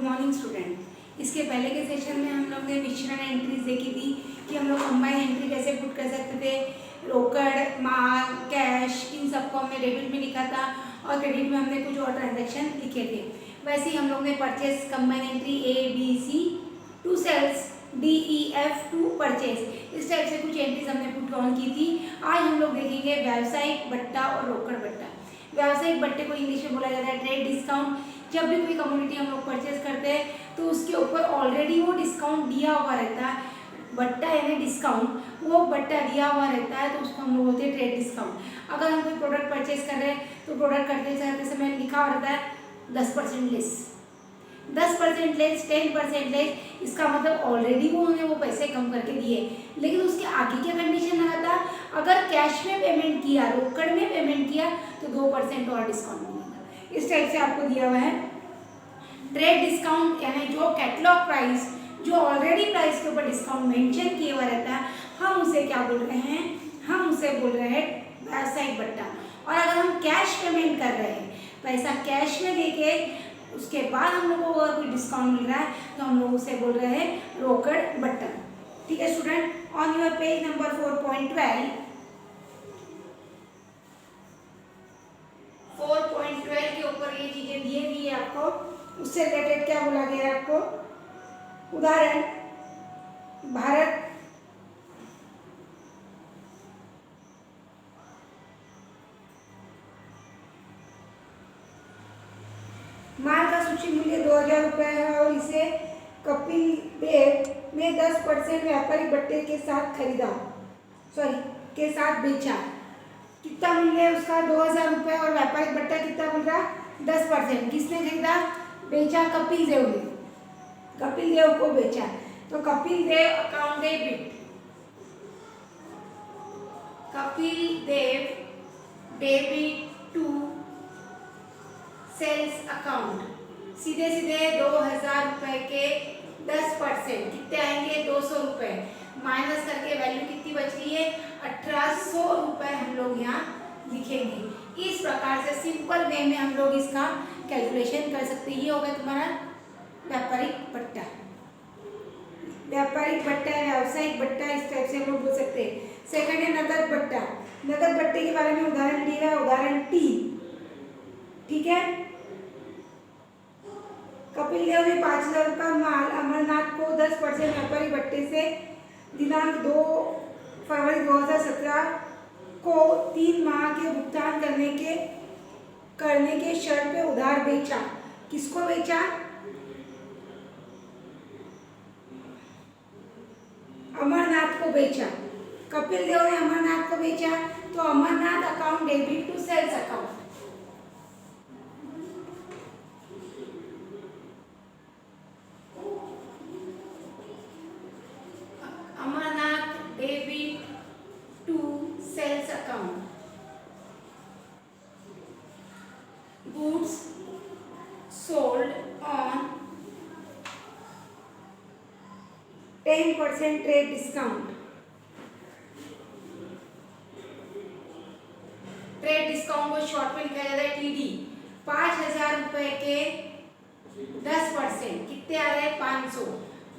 Good morning student. इसके पहले के सेशन में हम लोग ने मिश्रण एंट्रीज देखी थी कि हम लोग कंबाइन एंट्री कैसे पुट कर सकते थे। रोकड़, माल, कैश, इन सबको हमने डेबिट में लिखा था और क्रेडिट में हमने कुछ और ट्रांजैक्शन लिखे थे। वैसे ही हम लोग ने purchase combine entry A B C to sales DEF to purchase, इस टाइप से कुछ एंट्रीज हमने पुट ऑन की थी। आज हम लोग देखेंगे व्यावसायिक बट्टा और रोकड़ बट्टा। व्यावसायिक बट्टे को इंग्लिश में बोला जाता है ट्रेड डिस्काउंट। जब भी कोई कमोडिटी हम लोग परचेस करते हैं तो उसके ऊपर ऑलरेडी वो डिस्काउंट दिया हुआ रहता है। बट्टा यानी डिस्काउंट, वो बट्टा दिया हुआ रहता है तो उसको हम लोग बोलते हैं ट्रेड डिस्काउंट। अगर हम कोई प्रोडक्ट परचेस कर रहे हैं तो प्रोडक्ट करते समय लिखा हुआ रहता है 10% लेस, 10% लेस, 10% लेस, इसका मतलब ऑलरेडी वो हमें वो पैसे कम करके दिए। लेकिन उसके आगे क्या कंडीशन लगा था, अगर कैश में पेमेंट किया, रोकड़ में पेमेंट किया तो 2% और डिस्काउंट मिलेगा। इस टाइप से आपको दिया हुआ है। ट्रेड डिस्काउंट यानी जो कैटलॉग प्राइस, जो ऑलरेडी प्राइस के ऊपर डिस्काउंट मेंशन किया हुआ रहता है, हम उसे क्या बोल रहे हैं, हम उसे बोल रहे हैं व्यावसायिक बट्टा। और अगर हम कैश पेमेंट कर रहे हैं, पैसा कैश में देके उसके बाद हम लोगों को अगर कोई डिस्काउंट मिल रहा है तो हम लोग उसे बोल रहे हैं रोकड़ बट्टा। ठीक है student, on your page number 4.12 के ऊपर ये चीजें दी गई है आपको। उससे रिलेटेड क्या बोला गया है आपको, उदाहरण भारत माल का सूची मूल्य 2000 रुपये है और इसे कपिल देव ने 10% व्यापारिक बट्टे के साथ खरीदा, के साथ बेचा। कितना मूल्य है उसका, 2000 रुपये, और व्यापारिक बट्टा कितना मिल रहा, 10%। किसने खरीदा, बेचा कपिल देव ने, कपिल देव को बेचा। तो Kapil Dev account debit, Kapil Dev debit to sales account, सीधे सीधे 2000 रुपए के 10% कितने आएंगे, 200 रुपए, माइनस करके वैल्यू कितनी बच रही है, 1800 रुपए हम लोग यहाँ लिखेंगे। इस प्रकार से सिंपल वे में हम लोग इसका कैलकुलेशन कर सकते हैं। ये होगा तुम्हारा व्यापारिक बट्टा। व्यापारिक बट्टा है, व्यावसायिक बट्टा, इस टाइप से हम लोग बोल सकते हैं। सेकंड है नगद बट्टा। नगद बट्टे के बारे में उदाहरण दिया है, उदाहरण T। ठीक है, कपिल देव ने 5000 का माल अमरनाथ को 10% व्यापारिक बट्टे से दिनांक 2 फरवरी 2017 को 3 माह के भुगतान करने के शर्त पे उधार बेचा। किसको बेचा, अमरनाथ को बेचा। कपिल देव ने अमरनाथ को बेचा तो Amarnath account debit to sales account. Amarnath debit to sales account. Goods sold on 10% trade discount. Trade discount को शॉर्ट में लिखा जाता है TD। 5000 रुपए के 10% कितने आ रहे हैं, 500,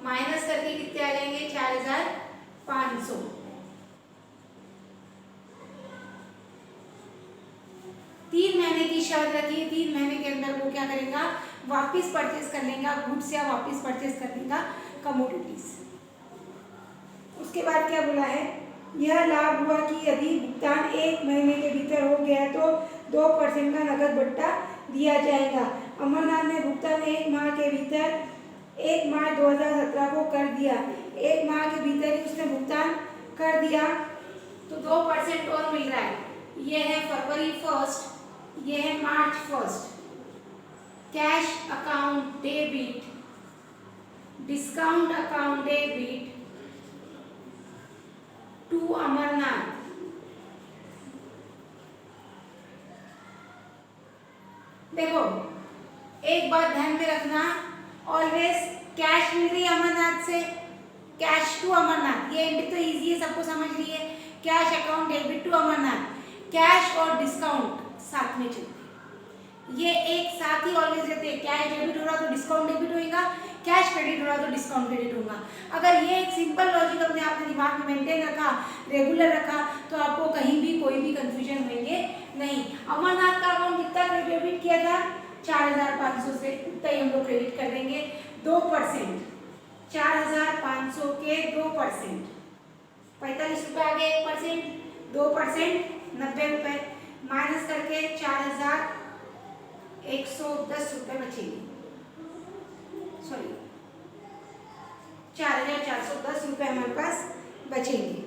माइनस करके कितने आ जाएंगे, 4500। तीन महीने की शर्त रखी है, 3 महीने के अंदर वो क्या करेगा, वापस परचेस कर लेगा गुड्स या वापस परचेस कर लेगा कमोडिटीज। उसके बाद क्या बोला है, यह लाभ हुआ कि यदि भुगतान 1 महीने के भीतर हो गया तो 2% का नगद बट्टा दिया जाएगा। अमरनाथ ने भुगतान 1 माह के भीतर 1 मार्च 2017 को कर दिया। 1 माह के भीतर ही उसने भुगतान कर दिया तो 2% और मिल रहा है। ये है फरवरी 1, ये है March 1। Cash account debit, discount account debit to Amarnath. देखो एक बात ध्यान में रखना, ऑलवेज कैश मिल रही है अमरनाथ से, कैश टू अमरनाथ, ये तो इजी है, सबको समझ रही है। Cash account debit to Amarnath, cash और डिस्काउंट साथ में चलते हैं, ये एक साथ ही ऑलवेज रहते हैं। कैश डेबिट हो रहा तो डिस्काउंट डेबिट होगा, कैश क्रेडिट हो रहा तो डिस्काउंट क्रेडिट होगा। अगर ये एक सिंपल लॉजिक अपने आपने दिमाग में मेंटेन रखा, रेगुलर रखा, तो आपको कहीं भी कोई भी कंफ्यूजन होंगे नहीं। अमरनाथ का अकाउंट कितना डेबिट किया था, 4500 से, उतना ही हम लोग क्रेडिट कर देंगे 2%, 4500 के 2%, 45 रुपये आ गए 1%, 2% 90 रुपये, माइनस करके 4110 रुपये बचेंगे, सॉरी 4410 रुपये हमारे पास बचेंगे।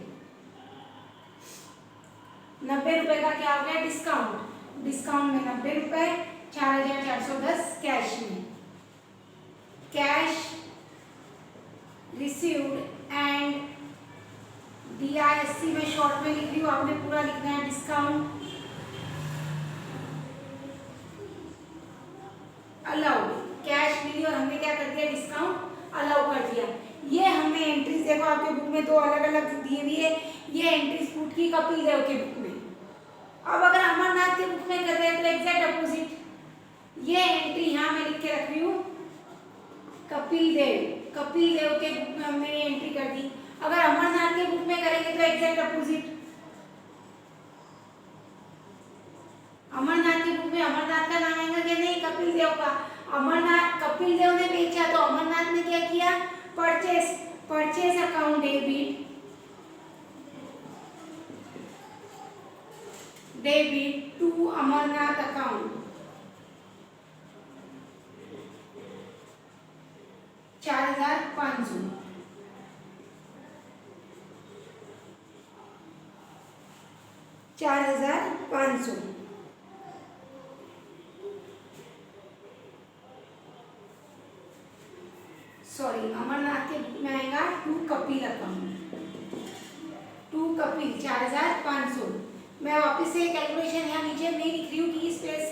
90 रुपये का क्या हो गया, डिस्काउंट, डिस्काउंट में 90 रुपये, 4410 कैश में, कैश रिसीव्ड एंड DISC में शॉर्ट में लिख रही हूँ, आपने पूरा लिखना है, डिस्काउंट अलाउड, कैश मिली और हमने क्या कर दिया, डिस्काउंट अलाउ कर दिया। ये हमने एंट्रीज देखो आपके बुक में दो अलग अलग दिए हुई है, ये एंट्रीज पुट की कपिल देव के बुक में। अब अगर अमरनाथ के बुक में कर रहे हैं तो एग्जैक्ट अपोजिट, ये एंट्री यहाँ मैं लिख के रख रही हूँ कपिल देव के बुक में हमने ये एंट्री कर दी। अगर अमरनाथ के बुक में करेंगे तो एग्जैक्ट अपोजिट, अमरनाथ की बुक में अमरनाथ का नाम आएगा कि नहीं, कपिल देव का। अमरनाथ, कपिल देव ने बेचा तो अमरनाथ ने क्या किया, purchase account debit to Amarnath account 4500, sorry Amarnath के बुक में आएगा to Kapil account, to Kapil 4500। मैं वापस से कैलकुलेशन यहाँ नीचे नहीं लिख रही हूँ कि स्पेस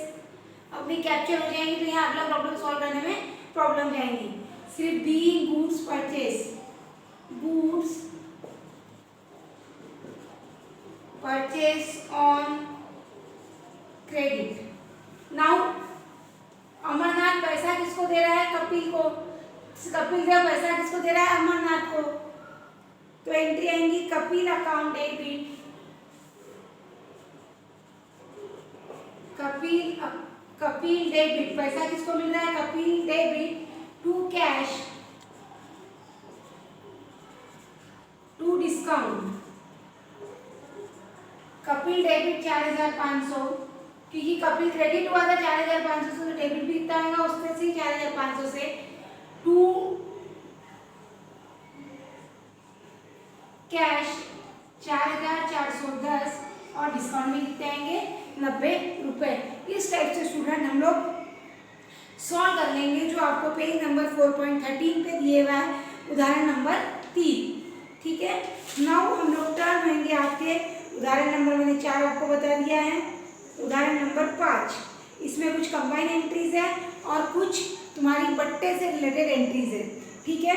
अपनी कैप्चर हो जाएंगी तो यहाँ अगला प्रॉब्लम सॉल्व करने में प्रॉब्लम जाएंगी। सिर्फ B goods purchase on credit. Now Amarnath पैसा किसको दे रहा है, कपिल को, कपिल देव पैसा किसको दे रहा है, अमरनाथ को, तो एंट्री आएंगी Kapil account debit, Kapil debit, पैसा किसको मिल रहा है, Kapil debit to cash to discount, Kapil debit 4500, क्योंकि कपिल क्रेडिट हुआ था 4500 से, तो डेबिट भी इतना आएगा उसमें से 4500 से, टू कैश 4410 और डिस्काउंट में कितने आएंगे 90 रुपए। इस टाइप से स्टूडेंट हम लोग सॉल्व कर लेंगे जो आपको पेज नंबर 4.13 पे दिए हुआ है, उदाहरण नंबर 3। ठीक है, नाउ हम लोग टर्न होंगे आपके उदाहरण नंबर, मैंने 4 आपको बता दिया है, उदाहरण नंबर 5। इसमें कुछ कंबाइन एंट्रीज है और कुछ तुम्हारी बट्टे से रिलेटेड एंट्रीज है। ठीक है,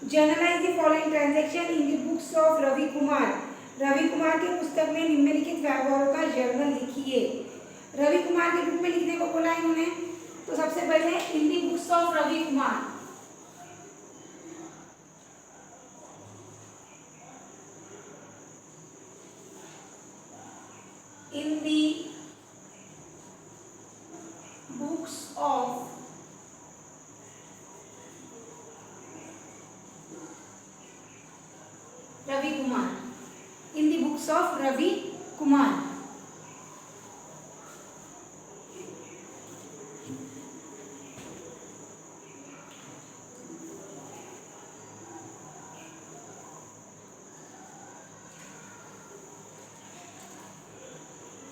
journalize the following transaction in the books of Ravi Kumar. Ravi Kumar के पुस्तक में निम्नलिखित व्यवहारों का जर्नल लिखिए। रवि कुमार के बुक में लिखने को बोला इन्होंने, तो सबसे पहले in the books of Ravi Kumar, in the books of Ravi Kumar, in the books of Ravi Kumar.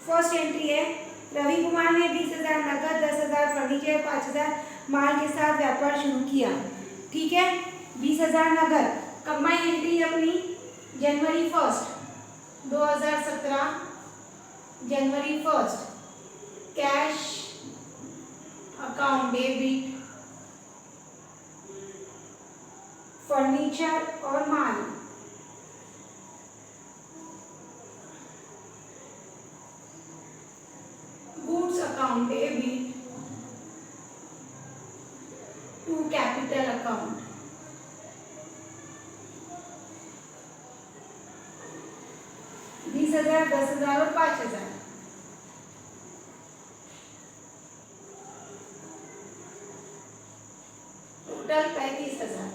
First entry है, रवि कुमार ने 20,000 नकद, 10,000 फर्नीचर, 5,000 माल के साथ व्यापार शुरू किया। ठीक है, 20,000 नकद, कंबाइन एंट्री अपनी जनवरी 1 2017, जनवरी 1 कैश अकाउंट डेबिट, फर्नीचर और माल, goods account debit, capital account. बीस हजार, 10,000 और 5,000। टोटल 35,000।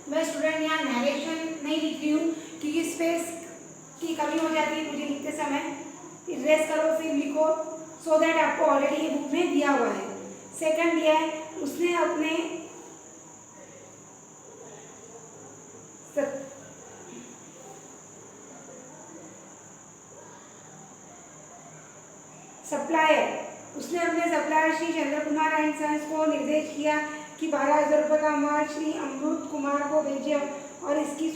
मैं स्टूडेंट यहाँ नरेशन नहीं लिख रही हूँ क्योंकि स्पेस की कमी हो जाती है मुझे लिखते समय। इरेज करो फिर लिखो, सो दैट आपको ऑलरेडी ये बुक में दिया हुआ है। सेकंड दिया है उसने अपने supplier Shri Chandra Kumar and sons को निर्देश किया कि 12,000 रुपये का माल श्री अमृत कुमार को भेजे और इसकी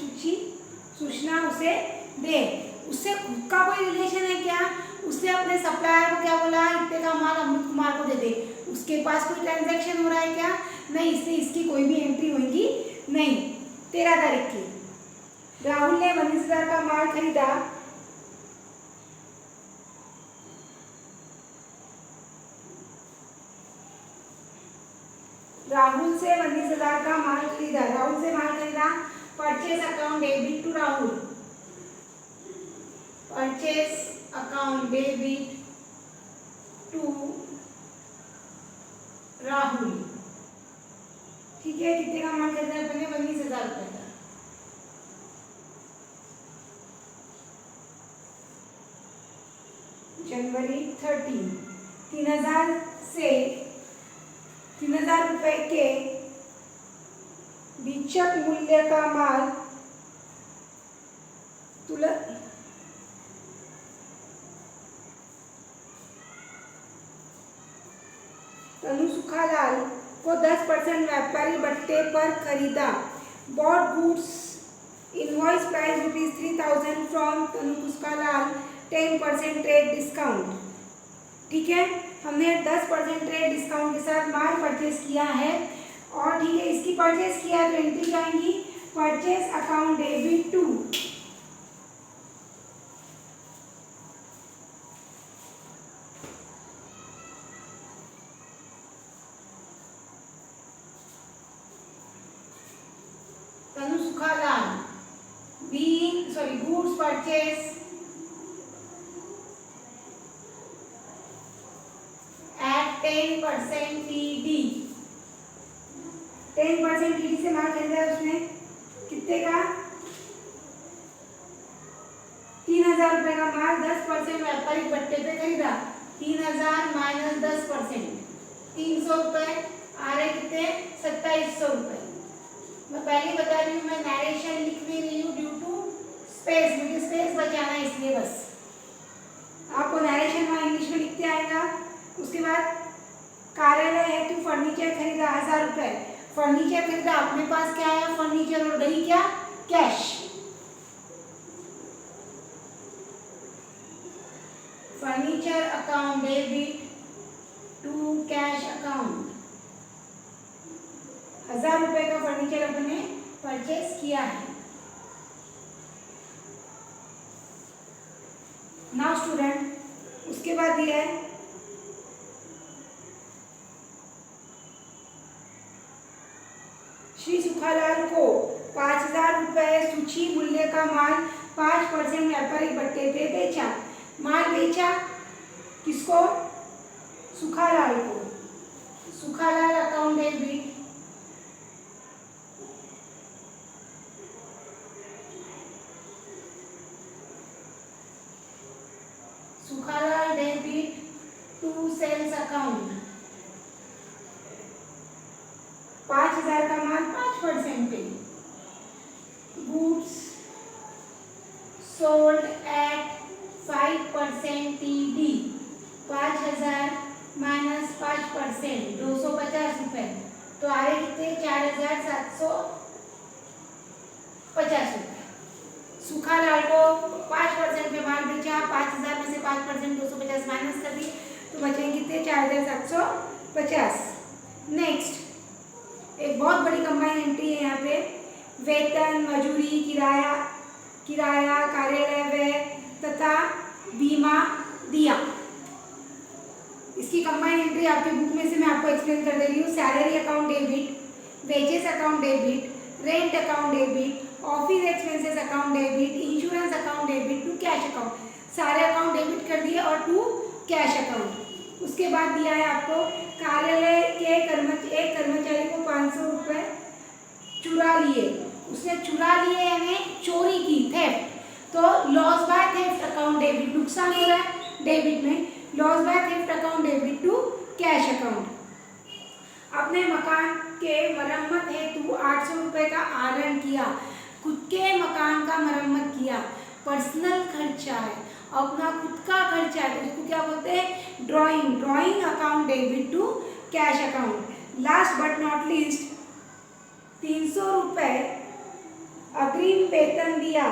सूचना उसे दे। उससे खुद का कोई रिलेशन है क्या? उसने अपने सप्लायर को क्या बोला, इतने का माल अमृत कुमार को दे दे। उसके पास कोई ट्रांजैक्शन हो रहा है क्या? नहीं, इससे इसकी कोई भी एंट्री होगी नहीं। 13 तारीख की राहुल ने 19,000 का माल खरीदा। राहुल से 19,000 का माल खरीदा। राहुल से माल खरीदा। Purchase account debit to Rahul. Purchase account debit to Rahul. ठीक है, कितने का माल खरीदा है? अपने 19,000 रुपए का। जनवरी 13। 3,000 से 3,000 रुपए के बीचक मूल्य का माल तनु सुखालाल को 10% व्यापारी भत्ते पर खरीदा। Bought goods invoice price ₹3,000 from Tanu Sukhalal 10% trade discount. ठीक है, हमने 10% ट्रेड डिस्काउंट के साथ माल परचेज किया है और ठीक है, इसकी परचेज किया तो एंट्री जाएंगी purchase account debit to Tanu Sukhalal goods purchase at 10% TD। 10% TD से माल खरीदा है उसने कितने का? 3,000 रुपए का माल 10% व्यापारिक भत्ते पे खरीदा। 3,000 माइनस 10%, 300 रुपए आ रहे कितने? 2,700 रुपए। मैं पहले बता रही हूँ, मैं नरेशन लिख नहीं रही हूँ ड्यू टू स्पेस, मुझे स्पेस बचाना है इसलिए बस। आपको नरेशन वहाँ इंग्लिश में लिखते आएगा। उसके बाद कार्यालय हेतु फर्नीचर खरीदा 1,000 रुपए। फर्नीचर खरीदा, अपने पास क्या है? फर्नीचर और गई क्या? Cash. Furniture account debit to cash account. 1,000 रुपए का फर्नीचर अपने परचेज किया है। नाउ स्टूडेंट, उसके बाद दिया है श्री सुखालाल को 5,000 रुपए सूची मूल्य का माल 5% व्यापारिक भत्ते पे बेचा। माल बेचा किसको? सुखालाल को। Sukhalal account debit Sukhalal debit to sales account. 5,000 का माल 5% पे। Goods sold at 5% TD। 5,000 minus 5%, 250 रुपए। तो आ रहे कितने? 4,750 रुपए। सुखालाल को 5% पे माल बेचा। 5,000 में से 5% 250 माइनस कर दी तो बचेंगे कितने? 4,750। नेक्स्ट, एक बहुत बड़ी कंबाइन एंट्री है यहाँ पे। वेतन, मजूरी, किराया, कार्यालय व्यय तथा बीमा दिया। इसकी कंबाइन एंट्री आपके बुक में से मैं आपको एक्सप्लेन कर दे रही हूँ। Salary account debit wages account debit, rent account debit, office expenses account debit, insurance account debit, to cash account, सारे अकाउंट डेबिट कर दिए और टू कैश अकाउंट। उसके बाद दिया है आपको कार्यालय के एक कर्मचारी को 500 रुपये चुरा लिए, उसने चुरा लिए यानी चोरी की, थेफ्ट, तो loss by theft account debit, नुकसान हो रहा है डेबिट में, loss by theft account debit to cash account. अपने मकान के मरम्मत हेतु 800 रुपये का आहरण किया, खुद के मकान का मरम्मत किया, पर्सनल खर्चा है, अपना खुद का खर्चा है तो इसको क्या बोलते हैं, drawing account debit to cash account. Last but not least 300 रुपये अग्रिम वेतन दिया,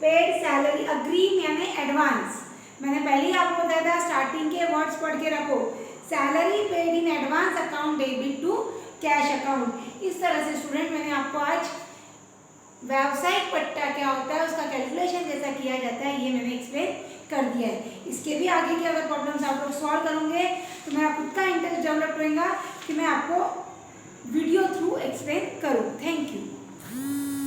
पेड सैलरी, अग्रिम यानी एडवांस, मैंने पहले ही आपको बताया था स्टार्टिंग के वर्ड्स पढ़ के रखो, salary paid in advance account debit to cash account. इस तरह से स्टूडेंट मैंने आपको आज व्यावसायिक पट्टा क्या होता है उसका कैलकुलेशन कैसा किया जाता है ये मैंने एक्सप्लेन कर दिया है। इसके भी आगे के अगर प्रॉब्लम्स आप लोग सॉल्व करोगे तो मेरा खुद का इंटरेस्ट डेवलप रहेगा कि मैं आपको वीडियो थ्रू एक्सप्लेन करूँ। Thank you.